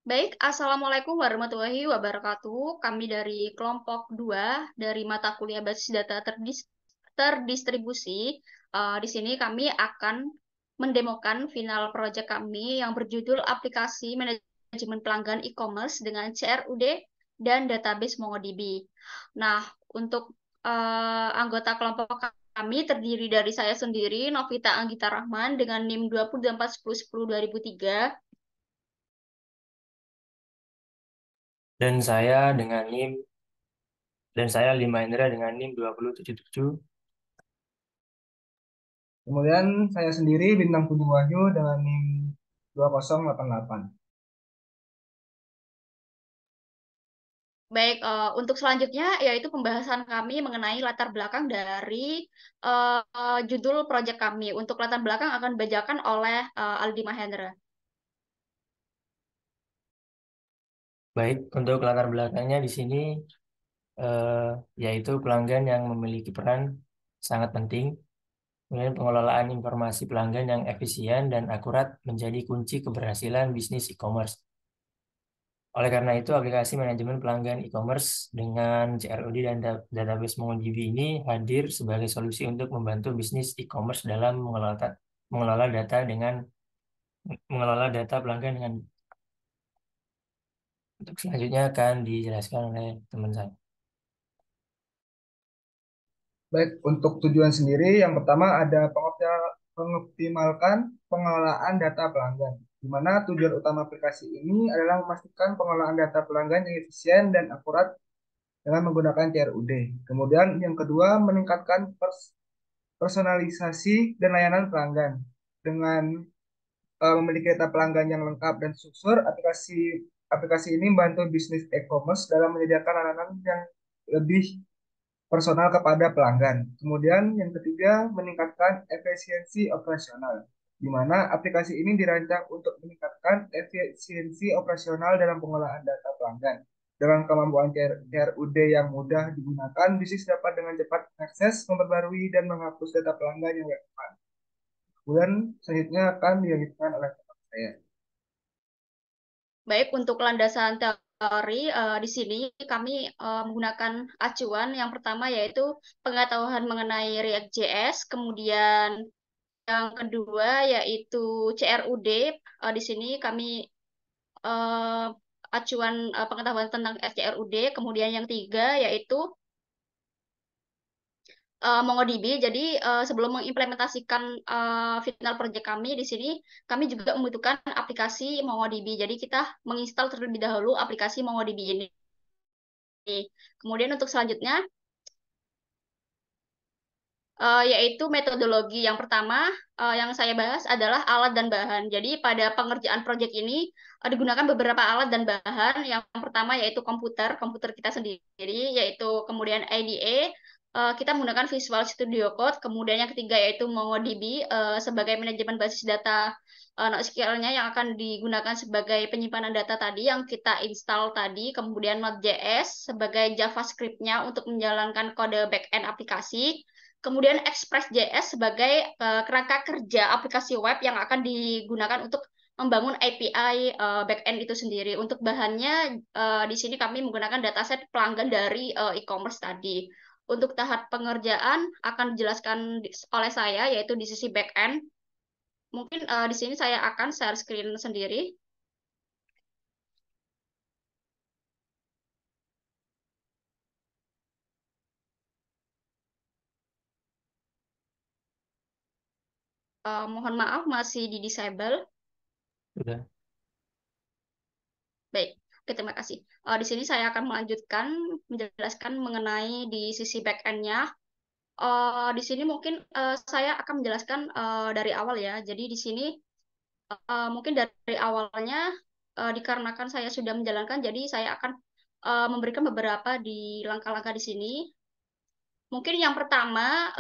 Baik, Assalamualaikum warahmatullahi wabarakatuh. Kami dari kelompok 2 dari mata kuliah basis data terdistribusi. Di sini kami akan mendemokan final project kami yang berjudul Aplikasi Manajemen Pelanggan E-commerce dengan CRUD dan database MongoDB. Nah, untuk anggota kelompok kami terdiri dari saya sendiri, Novita Anggita Rahman, dengan NIM 20241010-2003. Dan saya dengan NIM dan saya Lima Indra dengan NIM 2077. Kemudian saya sendiri Bintang Puji Wahyu dengan NIM 2088. Baik, untuk selanjutnya yaitu pembahasan kami mengenai latar belakang dari judul proyek kami. Untuk latar belakang akan dibacakan oleh Aldi Mahendra. Baik, untuk latar belakangnya di sini eh, yaitu pelanggan yang memiliki peran sangat penting. Kemudian pengelolaan informasi pelanggan yang efisien dan akurat menjadi kunci keberhasilan bisnis e-commerce. Oleh karena itu, aplikasi manajemen pelanggan e-commerce dengan CRUD dan database MongoDB ini hadir sebagai solusi untuk membantu bisnis e-commerce dalam mengelola data dengan mengelola data pelanggan dengan. Untuk selanjutnya akan dijelaskan oleh teman saya. Baik, untuk tujuan sendiri yang pertama ada mengoptimalkan pengelolaan data pelanggan, di mana tujuan utama aplikasi ini adalah memastikan pengelolaan data pelanggan yang efisien dan akurat dengan menggunakan CRUD. Kemudian yang kedua meningkatkan personalisasi dan layanan pelanggan dengan memiliki data pelanggan yang lengkap dan susur. Aplikasi ini membantu bisnis e-commerce dalam menyediakan layanan yang lebih personal kepada pelanggan. Kemudian yang ketiga, meningkatkan efisiensi operasional, di mana aplikasi ini dirancang untuk meningkatkan efisiensi operasional dalam pengolahan data pelanggan. Dengan kemampuan CRUD yang mudah digunakan, bisnis dapat dengan cepat akses, memperbarui, dan menghapus data pelanggan yang relevan. Kemudian selanjutnya akan dilanjutkan oleh teman saya. Baik, untuk landasan teori di sini kami menggunakan acuan yang pertama yaitu pengetahuan mengenai React.js, kemudian yang kedua yaitu CRUD. Di sini kami eh, acuan pengetahuan tentang CRUD, kemudian yang tiga yaitu MongoDB. Jadi sebelum mengimplementasikan final project kami di sini, kami juga membutuhkan aplikasi MongoDB. Jadi kita menginstal terlebih dahulu aplikasi MongoDB ini. Kemudian untuk selanjutnya yaitu metodologi. Yang pertama yang saya bahas adalah alat dan bahan. Jadi pada pengerjaan proyek ini digunakan beberapa alat dan bahan. Yang pertama yaitu komputer kita sendiri, yaitu kemudian IDE, kita menggunakan Visual Studio Code. Kemudian yang ketiga yaitu MongoDB sebagai manajemen basis data NoSQL-nya yang akan digunakan sebagai penyimpanan data tadi yang kita install tadi. Kemudian Node.js sebagai JavaScript-nya untuk menjalankan kode backend aplikasi. Kemudian Express.js sebagai kerangka kerja aplikasi web yang akan digunakan untuk membangun API backend itu sendiri. Untuk bahannya di sini kami menggunakan dataset pelanggan dari e-commerce tadi. Untuk tahap pengerjaan akan dijelaskan oleh saya yaitu di sisi backend. Mungkin di sini saya akan share screen sendiri. Mohon maaf masih di disable. Sudah. Baik, oke, terima kasih. Di sini saya akan melanjutkan menjelaskan mengenai di sisi backend-nya. Di sini mungkin saya akan menjelaskan dari awal ya. Jadi di sini mungkin dari awalnya dikarenakan saya sudah menjalankan, jadi saya akan memberikan beberapa di langkah-langkah di sini. Mungkin yang pertama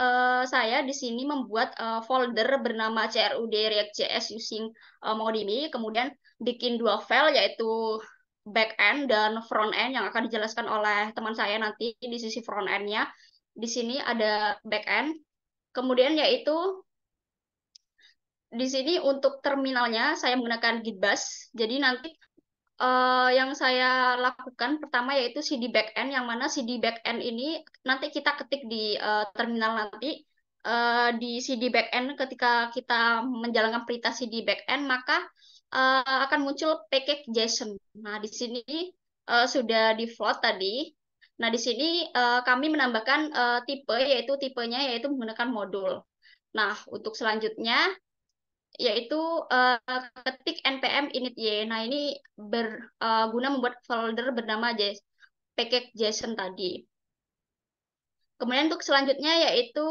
saya di sini membuat folder bernama CRUD React.js using MongoDB, kemudian bikin dua file yaitu backend dan frontend yang akan dijelaskan oleh teman saya nanti di sisi frontend-nya. Di sini ada backend. Kemudian yaitu di sini untuk terminalnya saya menggunakan Gitbus. Jadi nanti yang saya lakukan pertama yaitu CD backend, yang mana CD backend ini nanti kita ketik di terminal nanti. Di CD backend ketika kita menjalankan perintah CD backend maka akan muncul package JSON. Nah, di sini sudah di float tadi. Nah, di sini kami menambahkan tipe, yaitu tipenya yaitu menggunakan modul. Nah, untuk selanjutnya yaitu uh, ketik npm init y. Nah, ini berguna membuat folder bernama package JSON tadi. Kemudian untuk selanjutnya yaitu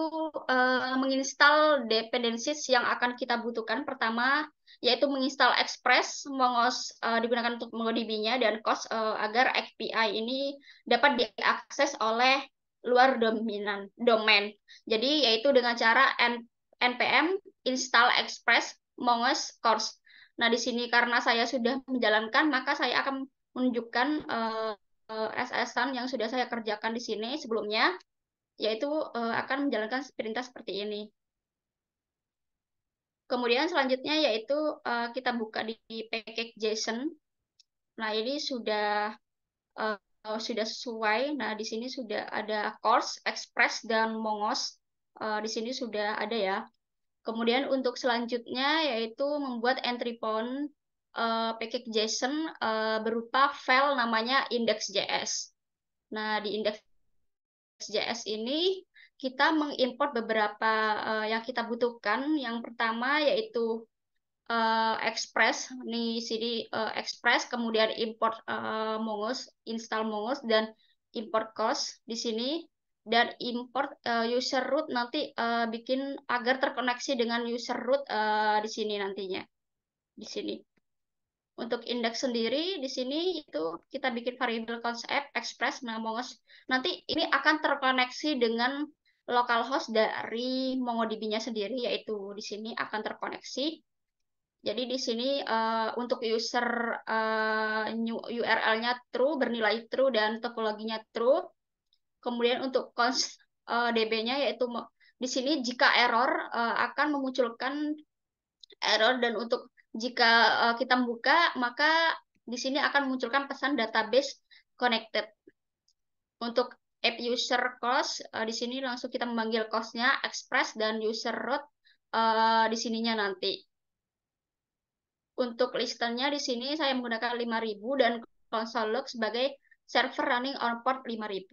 menginstal dependencies yang akan kita butuhkan. Pertama yaitu menginstal Express, Mongoose digunakan untuk MongoDB-nya, dan COS agar API ini dapat diakses oleh luar domain. Jadi yaitu dengan cara npm install Express, Mongoose, CORS. Nah, di sini karena saya sudah menjalankan, maka saya akan menunjukkan SS-an yang sudah saya kerjakan di sini sebelumnya, yaitu akan menjalankan perintah seperti ini. Kemudian selanjutnya yaitu kita buka di package JSON. Nah, ini uh, sudah sesuai. Nah, di sini sudah ada CORS, Express, dan Mongoose. Di sini sudah ada ya. Kemudian untuk selanjutnya yaitu membuat entry point package JSON berupa file namanya index.js. Nah, di index.js ini kita mengimport beberapa yang kita butuhkan. Yang pertama yaitu Express, nih sini Express, kemudian import Mongoose, install Mongoose, dan import cost di sini, dan import user root nanti bikin agar terkoneksi dengan user root di sini nantinya. Di sini. Untuk indeks sendiri di sini itu kita bikin variable konsep express. Nah, Mongoose nanti ini akan terkoneksi dengan localhost dari MongoDB-nya sendiri, yaitu di sini akan terkoneksi. Jadi di sini untuk user URL-nya true, bernilai true, dan topologinya true. Kemudian untuk const DB-nya yaitu di sini jika error akan memunculkan error, dan untuk jika kita membuka maka di sini akan memunculkan pesan database connected. Untuk app user cost di sini langsung kita memanggil cost-nya express, dan user root di sininya nanti. Untuk listennya di sini saya menggunakan 5000 dan console log sebagai server running on port 5000.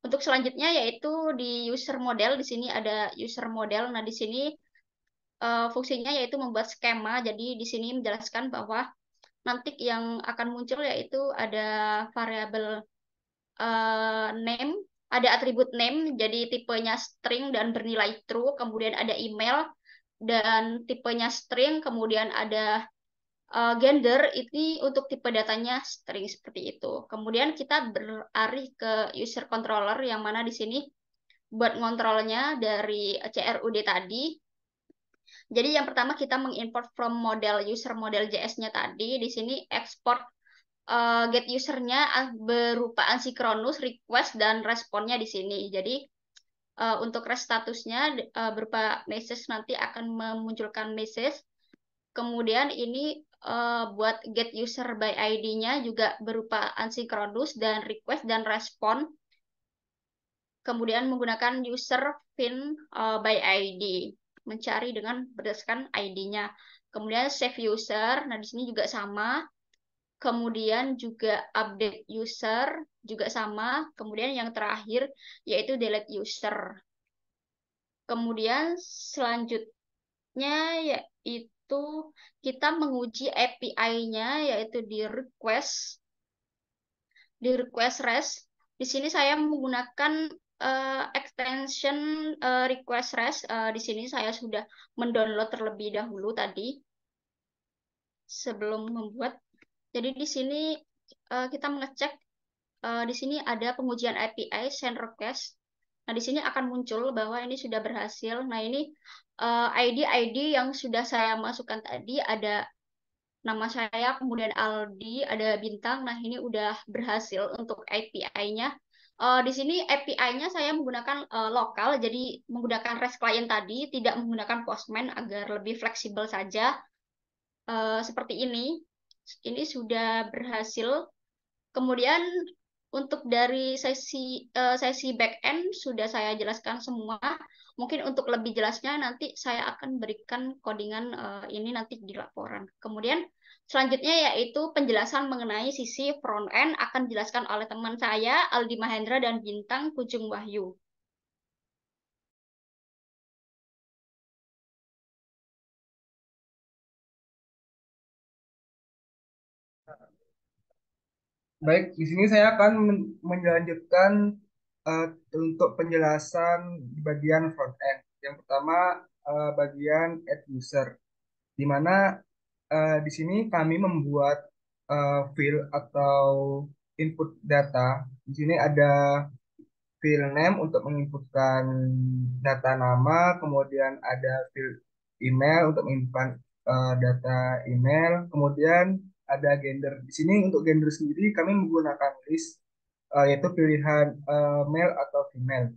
Untuk selanjutnya yaitu di user model, di sini ada user model. Nah, di sini fungsinya yaitu membuat skema. Jadi di sini menjelaskan bahwa nanti yang akan muncul yaitu ada variabel name, ada atribut name, jadi tipenya string dan bernilai true, kemudian ada email dan tipenya string, kemudian ada gender ini untuk tipe datanya string seperti itu. Kemudian kita beralih ke user controller, yang mana di sini buat ngontrolnya dari CRUD tadi. Jadi yang pertama kita mengimport from model user model JS-nya tadi. Di sini export get user-nya berupa asynchronous request dan responnya di sini. Jadi untuk rest statusnya berupa message, nanti akan memunculkan message. Kemudian ini buat get user by ID-nya juga berupa asynchronous dan request dan respon. Kemudian menggunakan user fin by ID, mencari dengan berdasarkan ID-nya. Kemudian save user, nah di sini juga sama. Kemudian juga update user juga sama. Kemudian yang terakhir yaitu delete user. Kemudian selanjutnya yaitu kita menguji API-nya yaitu di request REST. Di sini saya menggunakan extension request REST. Di sini saya sudah mendownload terlebih dahulu tadi sebelum membuat. Jadi di sini kita mengecek di sini ada pengujian API send request. Nah, di sini akan muncul bahwa ini sudah berhasil. Nah, ini ID yang sudah saya masukkan tadi, ada nama saya, kemudian Aldi, ada bintang. Nah, ini udah berhasil untuk API-nya. Di sini API-nya saya menggunakan lokal, jadi menggunakan REST client tadi, tidak menggunakan Postman agar lebih fleksibel saja. Seperti ini. ini sudah berhasil. Kemudian untuk dari sesi back end sudah saya jelaskan semua. Mungkin untuk lebih jelasnya nanti saya akan berikan codingan ini nanti di laporan. Kemudian selanjutnya yaitu penjelasan mengenai sisi front end akan dijelaskan oleh teman saya Aldi Mahendra dan Bintang Kujung Wahyu. Baik, di sini saya akan melanjutkan eh, untuk penjelasan di bagian front end. Yang pertama, bagian add user, di mana di sini kami membuat field atau input data. Di sini ada field name untuk menginputkan data nama, kemudian ada field email untuk menginputkan data email, kemudian ada gender. Di sini untuk gender sendiri kami menggunakan list, yaitu pilihan male atau female.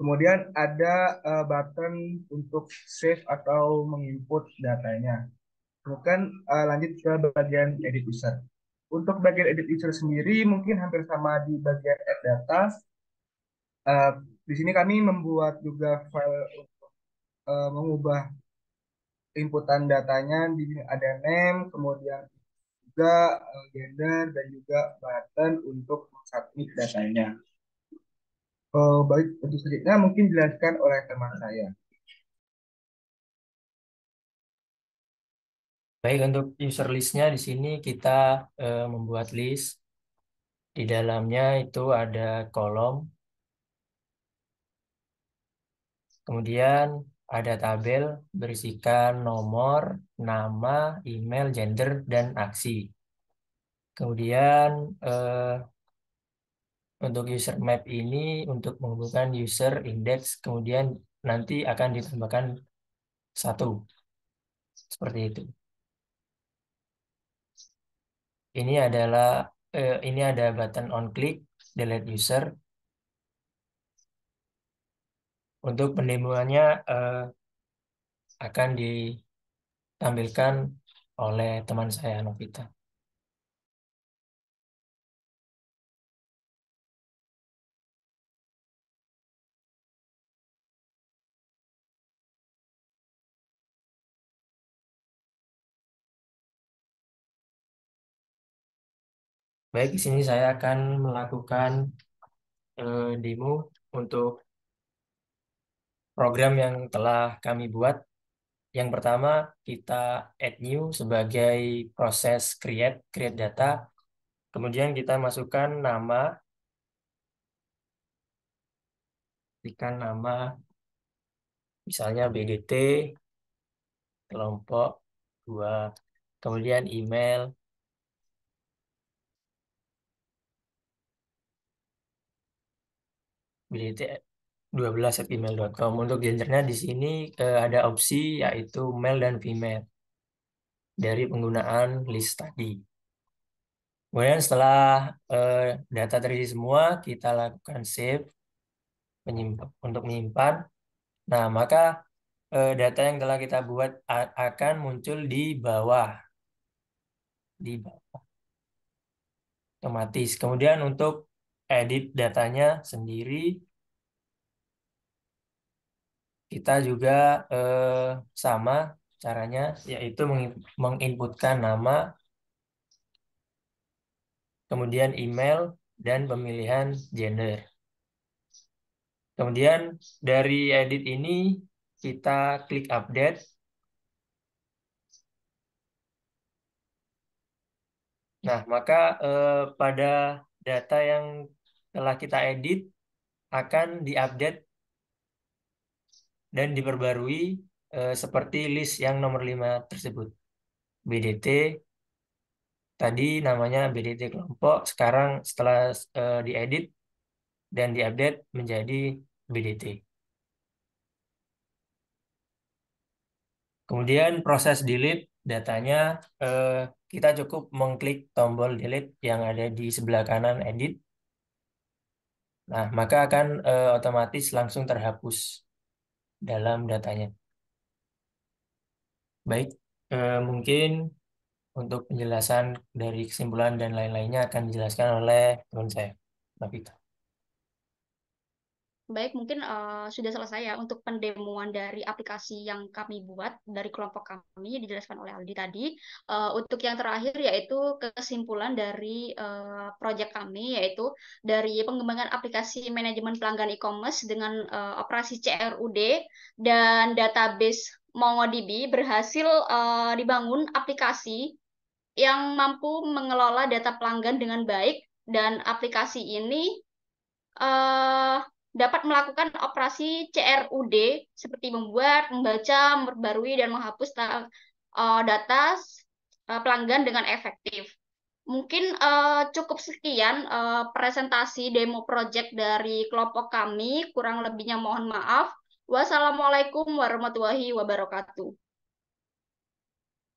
Kemudian ada button untuk save atau menginput datanya. Kemudian lanjut ke bagian edit user. Untuk bagian edit user sendiri mungkin hampir sama di bagian add data. Eh, di sini kami membuat juga file mengubah inputan datanya. Di sini ada name, kemudian juga gender dan juga button untuk submit datanya. Baik, untuk selanjutnya mungkin dijelaskan oleh teman saya. Baik, untuk user listnya di sini kita membuat list. Di dalamnya itu ada kolom, kemudian ada tabel berisikan nomor, nama, email, gender, dan aksi. Kemudian untuk user map ini untuk menghubungkan user index, kemudian nanti akan ditambahkan satu, seperti itu. Ini ada button on click, delete user. Untuk pendemoannya akan ditampilkan oleh teman saya Novita. Baik, di sini saya akan melakukan demo untuk program yang telah kami buat. Yang pertama, kita add new sebagai proses create data. Kemudian kita masukkan nama, berikan nama, misalnya BDT, kelompok 2. Kemudian email, BDT12@gmail.com. Untuk gendernya di sini ada opsi yaitu male dan female dari penggunaan list tadi. Kemudian setelah eh, data terisi semua, kita lakukan save untuk menyimpan. Nah, maka data yang telah kita buat akan muncul di bawah otomatis. Kemudian untuk edit datanya sendiri, kita juga sama caranya, yaitu menginputkan nama, kemudian email, dan pemilihan gender. Kemudian dari edit ini kita klik update. Nah, maka pada data yang telah kita edit akan diupdate dan diperbarui seperti list yang nomor 5 tersebut. BDT tadi namanya BDT kelompok, sekarang setelah diedit dan diupdate menjadi BDT. Kemudian proses delete datanya, kita cukup mengklik tombol delete yang ada di sebelah kanan edit. Nah, maka akan otomatis langsung terhapus dalam datanya. Baik, mungkin Untuk penjelasan dari kesimpulan dan lain-lainnya akan dijelaskan oleh teman saya, Navita. Baik, mungkin sudah selesai ya untuk pendemoan dari aplikasi yang kami buat dari kelompok kami dijelaskan oleh Aldi tadi. Untuk yang terakhir yaitu kesimpulan dari proyek kami yaitu dari pengembangan aplikasi manajemen pelanggan e-commerce dengan operasi CRUD dan database MongoDB berhasil dibangun aplikasi yang mampu mengelola data pelanggan dengan baik dan aplikasi ini eh, dapat melakukan operasi CRUD seperti membuat, membaca, memperbarui, dan menghapus data pelanggan dengan efektif. Mungkin cukup sekian presentasi demo project dari kelompok kami. Kurang lebihnya mohon maaf. Wassalamualaikum warahmatullahi wabarakatuh.